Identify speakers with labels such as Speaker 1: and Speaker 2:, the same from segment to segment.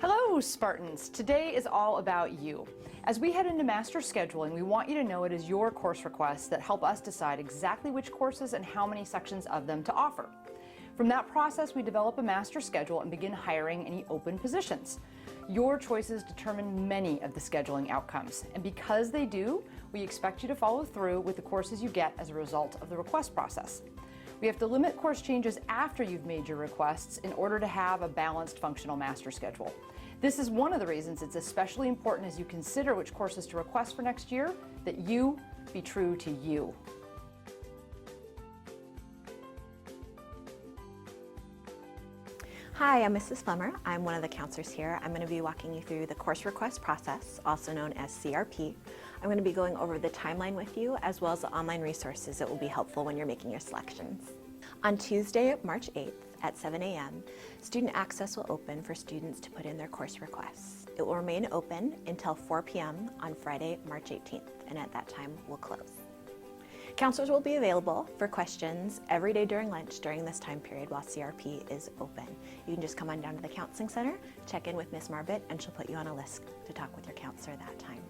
Speaker 1: Hello, Spartans! Today is all about you. As we head into master scheduling, we want you to know it is your course requests that help us decide exactly which courses and how many sections of them to offer. From that process, we develop a master schedule and begin hiring any open positions. Your choices determine many of the scheduling outcomes, and because they do, we expect you to follow through with the courses you get as a result of the request process. We have to limit course changes after you've made your requests in order to have a balanced functional master schedule. This is one of the reasons it's especially important as you consider which courses to request for next year, that you be true to you.
Speaker 2: Hi, I'm Mrs. Flemmer. I'm one of the counselors here. I'm going to be walking you through the course request process, also known as CRP. I'm going to be going over the timeline with you, as well as the online resources that will be helpful when you're making your selections. On Tuesday, March 8th at 7 a.m., student access will open for students to put in their course requests. It will remain open until 4 p.m. on Friday, March 18th, and at that time, we'll close. Counselors will be available for questions every day during lunch during this time period while CRP is open. You can just come on down to the Counseling Center, check in with Ms. Marbit, and she'll put you on a list to talk with your counselor that time.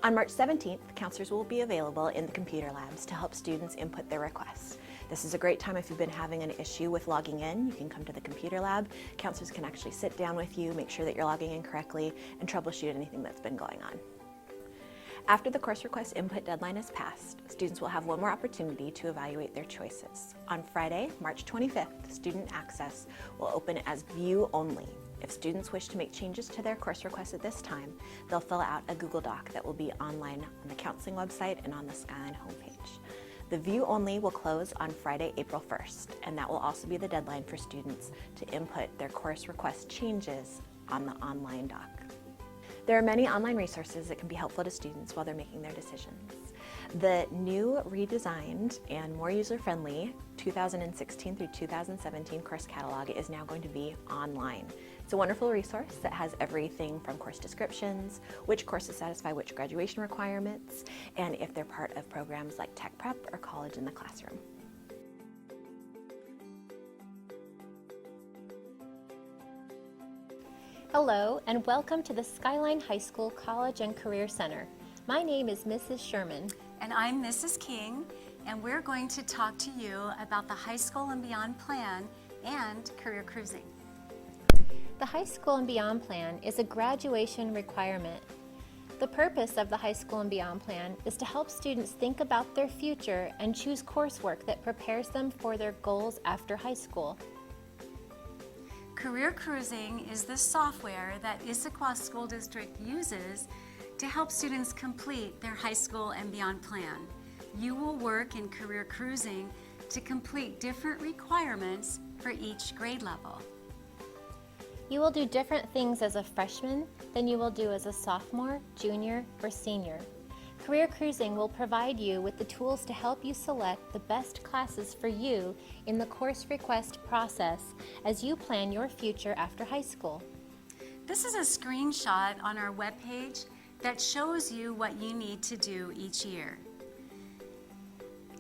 Speaker 2: On March 17th, counselors will be available in the computer labs to help students input their requests. This is a great time if you've been having an issue with logging in. You can come to the computer lab. Counselors can actually sit down with you, make sure that you're logging in correctly, and troubleshoot anything that's been going on. After the course request input deadline is passed, students will have one more opportunity to evaluate their choices. On Friday, March 25th, student access will open as view only. If students wish to make changes to their course request at this time, they'll fill out a Google Doc that will be online on the counseling website and on the Skyline homepage. The view only will close on Friday, April 1st, and that will also be the deadline for students to input their course request changes on the online doc. There are many online resources that can be helpful to students while they're making their decisions. The new, redesigned, and more user-friendly 2016 through 2017 course catalog is now going to be online. It's a wonderful resource that has everything from course descriptions, which courses satisfy which graduation requirements, and if they're part of programs like Tech Prep or College in the Classroom.
Speaker 3: Hello, and welcome to the Skyline High School College and Career Center. My name is Mrs. Sherman.
Speaker 4: And I'm Mrs. King, and we're going to talk to you about the High School and Beyond Plan and Career Cruising.
Speaker 3: The High School and Beyond Plan is a graduation requirement. The purpose of the High School and Beyond Plan is to help students think about their future and choose coursework that prepares them for their goals after high school.
Speaker 4: Career Cruising is the software that Issaquah School District uses to help students complete their high school and beyond plan. You will work in Career Cruising to complete different requirements for each grade level.
Speaker 3: You will do different things as a freshman than you will do as a sophomore, junior, or senior. Career Cruising will provide you with the tools to help you select the best classes for you in the course request process as you plan your future after high school.
Speaker 4: This is a screenshot on our webpage that shows you what you need to do each year.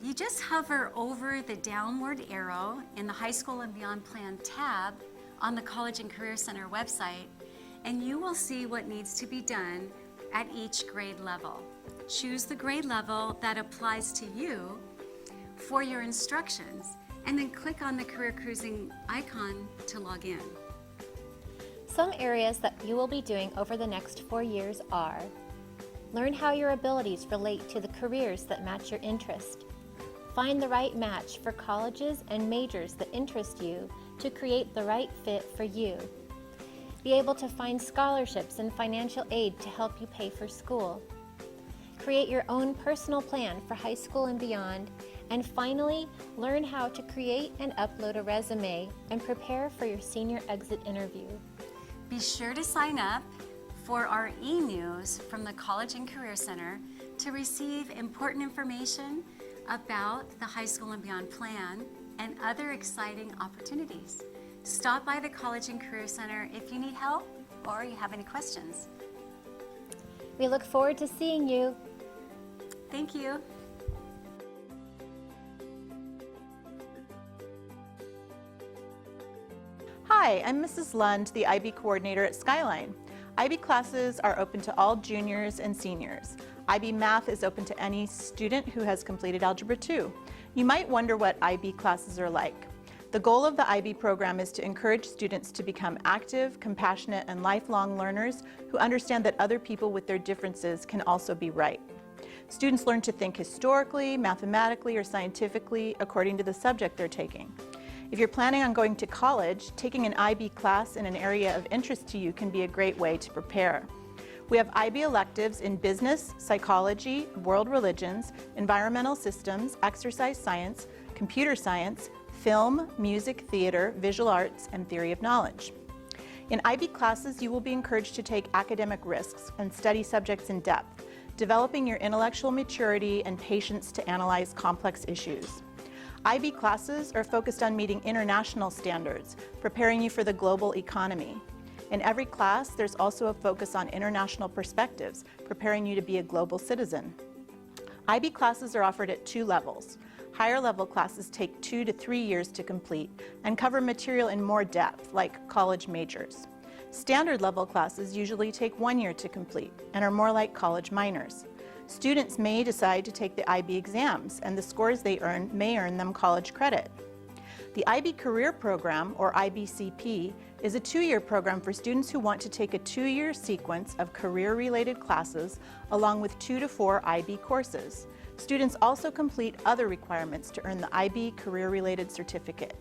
Speaker 4: You just hover over the downward arrow in the High School and Beyond Plan tab on the College and Career Center website, and you will see what needs to be done at each grade level. Choose the grade level that applies to you for your instructions, and then click on the Career Cruising icon to log in.
Speaker 3: Some areas that you will be doing over the next 4 years are: learn how your abilities relate to the careers that match your interest. Find the right match for colleges and majors that interest you to create the right fit for you. Be able to find scholarships and financial aid to help you pay for school. Create your own personal plan for high school and beyond. And finally, learn how to create and upload a resume and prepare for your senior exit interview.
Speaker 4: Be sure to sign up for our e-news from the College and Career Center to receive important information about the High School and Beyond Plan and other exciting opportunities. Stop by the College and Career Center if you need help or you have any questions.
Speaker 3: We look forward to seeing you.
Speaker 4: Thank you.
Speaker 1: Hi,
Speaker 5: Hi, I'm Mrs. Lund, the IB coordinator at Skyline. IB classes are open to all juniors and seniors. IB Math is open to any student who has completed Algebra 2. You might wonder what IB classes are like. The goal of the IB program is to encourage students to become active, compassionate, and lifelong learners who understand that other people with their differences can also be right. Students learn to think historically, mathematically, or scientifically according to the subject they're taking. If you're planning on going to college, taking an IB class in an area of interest to you can be a great way to prepare. We have IB electives in business, psychology, world religions, environmental systems, exercise science, computer science, film, music, theater, visual arts, and theory of knowledge. In IB classes, you will be encouraged to take academic risks and study subjects in depth, developing your intellectual maturity and patience to analyze complex issues. IB classes are focused on meeting international standards, preparing you for the global economy. In every class, there's also a focus on international perspectives, preparing you to be a global citizen. IB classes are offered at 2 levels. Higher level classes take 2 to 3 years to complete and cover material in more depth, like college majors. Standard level classes usually take 1 year to complete and are more like college minors. Students may decide to take the IB exams, and the scores they earn may earn them college credit. The IB Career Program, or IBCP, is a 2-year program for students who want to take a 2-year sequence of career-related classes along with 2 to 4 IB courses. Students also complete other requirements to earn the IB Career-Related Certificate.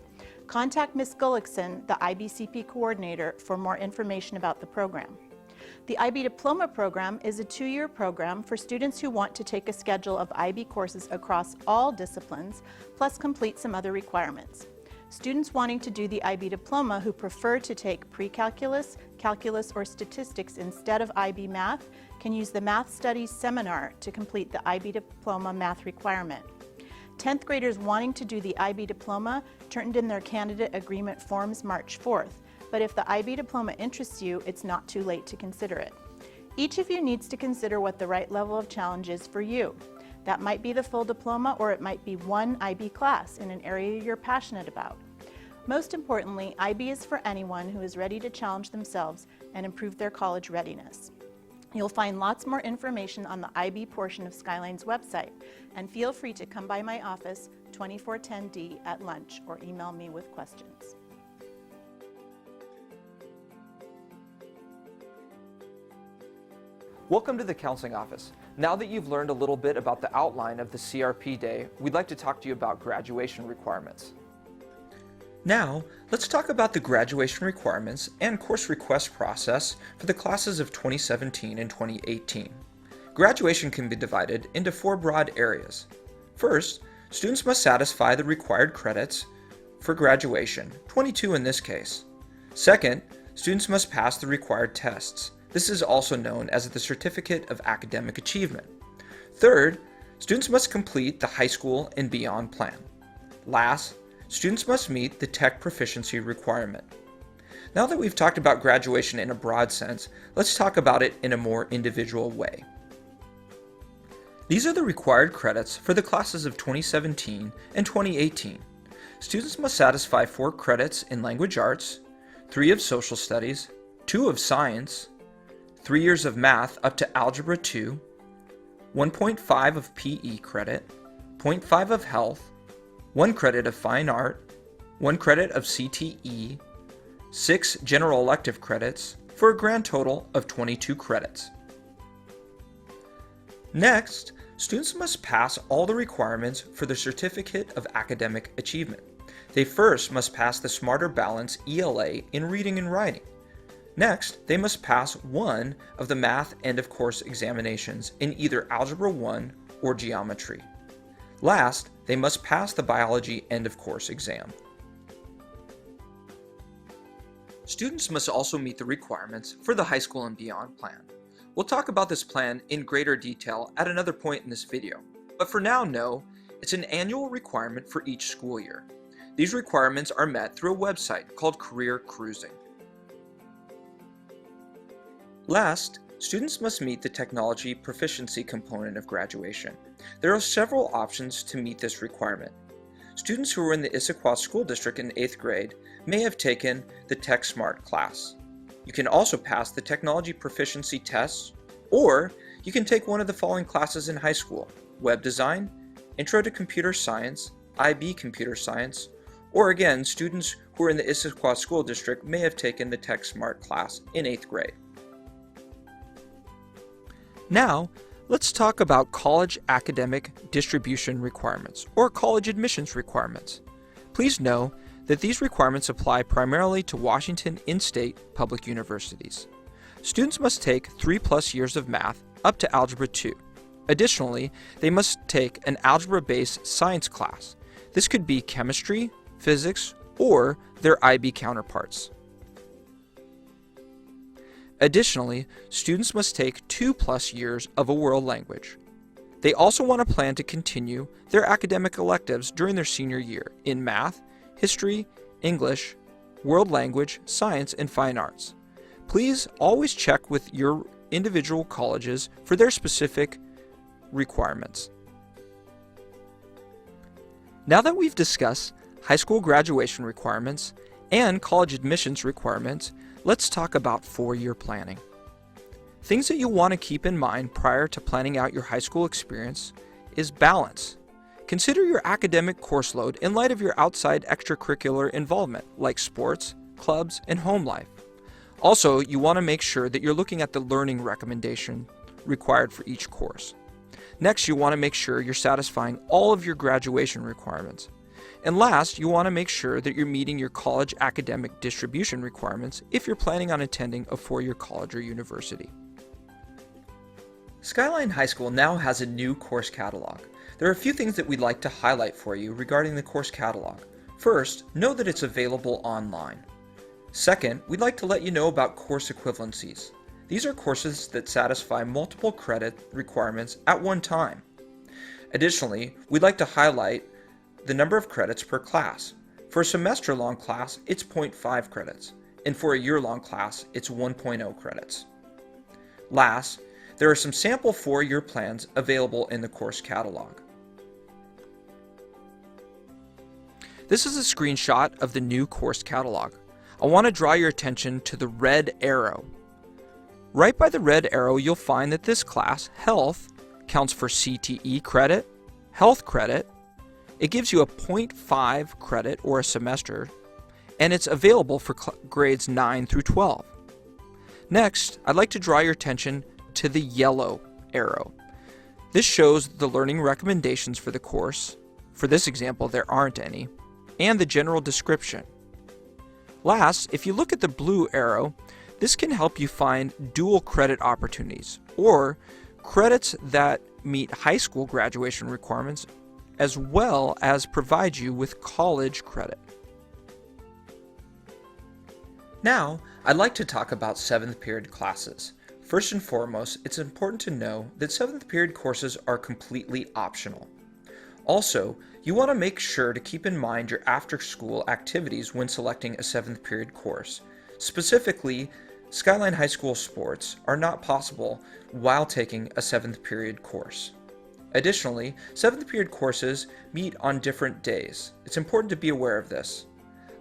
Speaker 5: Contact Ms. Gullickson, the IBCP coordinator, for more information about the program. The IB Diploma Program is a 2-year program for students who want to take a schedule of IB courses across all disciplines, plus complete some other requirements. Students wanting to do the IB Diploma who prefer to take pre-calculus, calculus, or statistics instead of IB Math can use the Math Studies Seminar to complete the IB Diploma Math requirement. 10th graders wanting to do the IB Diploma turned in their candidate agreement forms March 4th. But if the IB Diploma interests you, it's not too late to consider it. Each of you needs to consider what the right level of challenge is for you. That might be the full diploma, or it might be one IB class in an area you're passionate about. Most importantly, IB is for anyone who is ready to challenge themselves and improve their college readiness. You'll find lots more information on the IB portion of Skyline's website, and feel free to come by my office, 2410D, at lunch, or email me with questions.
Speaker 6: Welcome to the Counseling Office. Now that you've learned a little bit about the outline of the CRP Day, we'd like to talk to you about graduation requirements. Now, let's talk about the graduation requirements and course request process for the classes of 2017 and 2018. Graduation can be divided into 4 broad areas. First, students must satisfy the required credits for graduation, 22 in this case. Second, students must pass the required tests. This is also known as the Certificate of Academic Achievement. Third, students must complete the high school and beyond plan. Last, students must meet the tech proficiency requirement. Now that we've talked about graduation in a broad sense, let's talk about it in a more individual way. These are the required credits for the classes of 2017 and 2018. Students must satisfy 4 credits in language arts, 3 of social studies, 2 of science, 3 years of math up to Algebra 2, 1.5 of PE credit, 0.5 of health, 1 credit of fine art, 1 credit of CTE, 6 general elective credits, for a grand total of 22 credits. Next, students must pass all the requirements for the Certificate of Academic Achievement. They first must pass the Smarter Balance ELA in reading and writing. Next, they must pass 1 of the math end-of-course examinations in either Algebra 1 or Geometry. Last, they must pass the biology end-of-course exam. Students must also meet the requirements for the high school and beyond plan. We'll talk about this plan in greater detail at another point in this video, but for now know it's an annual requirement for each school year. These requirements are met through a website called Career Cruising. Last, students must meet the technology proficiency component of graduation. There are several options to meet this requirement. students who are in the Issaquah School District in 8th grade may have taken the Tech Smart class. You can also pass the technology proficiency tests, or you can take one of the following classes in high school: web design, intro to computer science, IB computer science, or again, students who are in the Issaquah School District may have taken the Tech Smart class in 8th grade. Now, let's talk about college academic distribution requirements, or college admissions requirements. Please know that these requirements apply primarily to Washington in-state public universities. Students must take 3+ years of math up to Algebra 2. Additionally, they must take an algebra-based science class. This could be chemistry, physics, or their IB counterparts. Additionally, students must take 2+ years of a world language. They also want to plan to continue their academic electives during their senior year in math, history, English, world language, science, and fine arts. Please always check with your individual colleges for their specific requirements. Now that we've discussed high school graduation requirements and college admissions requirements, let's talk about 4-year planning. Things that you'll want to keep in mind prior to planning out your high school experience is balance. Consider your academic course load in light of your outside extracurricular involvement, like sports, clubs, and home life. Also, you want to make sure that you're looking at the learning recommendation required for each course. Next, you want to make sure you're satisfying all of your graduation requirements. And last, you want to make sure that you're meeting your college academic distribution requirements if you're planning on attending a 4-year college or university. Skyline High School now has a new course catalog. There are a few things that we'd like to highlight for you regarding the course catalog. First, know that it's available online. Second, we'd like to let you know about course equivalencies. These are courses that satisfy multiple credit requirements at one time. Additionally, we'd like to highlight the number of credits per class. For a semester-long class, it's 0.5 credits, and for a year-long class, it's 1.0 credits. Last, there are some sample 4-year plans available in the course catalog. This is a screenshot of the new course catalog. I want to draw your attention to the red arrow. Right by the red arrow, you'll find that this class, Health, counts for CTE credit, Health credit. It gives you a 0.5 credit or a semester, and it's available for grades 9 through 12. Next, I'd like to draw your attention to the yellow arrow. This shows the learning recommendations for the course. For this example, there aren't any, and the general description. Last, if you look at the blue arrow, this can help you find dual credit opportunities, or credits that meet high school graduation requirements, as well as provide you with college credit. Now, I'd like to talk about 7th period classes. First and foremost, it's important to know that 7th period courses are completely optional. Also, you want to make sure to keep in mind your after-school activities when selecting a 7th period course. Specifically, Skyline High School sports are not possible while taking a 7th period course. Additionally, 7th period courses meet on different days. It's important to be aware of this.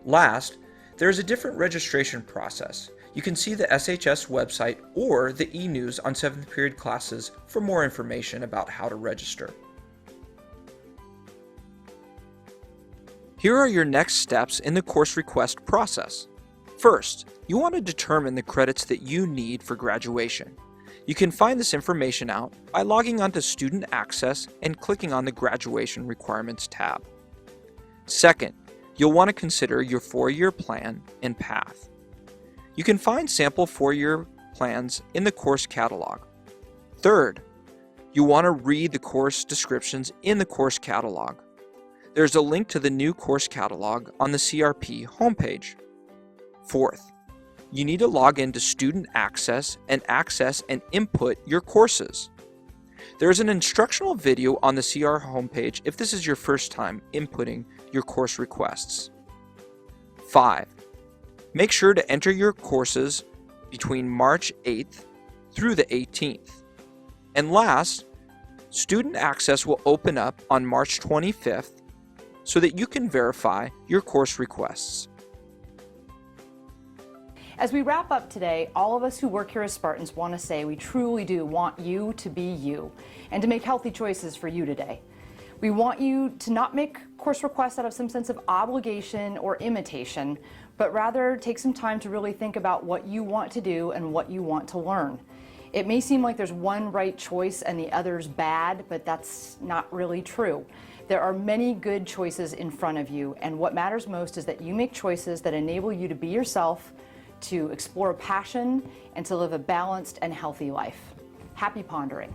Speaker 6: Last, there is a different registration process. You can see the SHS website or the e-news on 7th period classes for more information about how to register. Here are your next steps in the course request process. First, you want to determine the credits that you need for graduation. You can find this information out by logging onto Student Access and clicking on the Graduation Requirements tab. Second, you'll want to consider your 4-year plan and path. You can find sample 4-year plans in the course catalog. Third, you want to read the course descriptions in the course catalog. There's a link to the new course catalog on the CRP homepage. Fourth, you need to log into Student Access and access and input your courses. There is an instructional video on the CR homepage if this is your first time inputting your course requests. 5. Make sure to enter your courses between March 8th through the 18th. And last, Student Access will open up on March 25th so that you can verify your course requests.
Speaker 1: As we wrap up today, all of us who work here as Spartans want to say we truly do want you to be you and to make healthy choices for you today. We want you to not make course requests out of some sense of obligation or imitation, but rather take some time to really think about what you want to do and what you want to learn. It may seem like there's one right choice and the other's bad, but that's not really true. There are many good choices in front of you, and what matters most is that you make choices that enable you to be yourself, to explore a passion, and to live a balanced and healthy life. Happy pondering.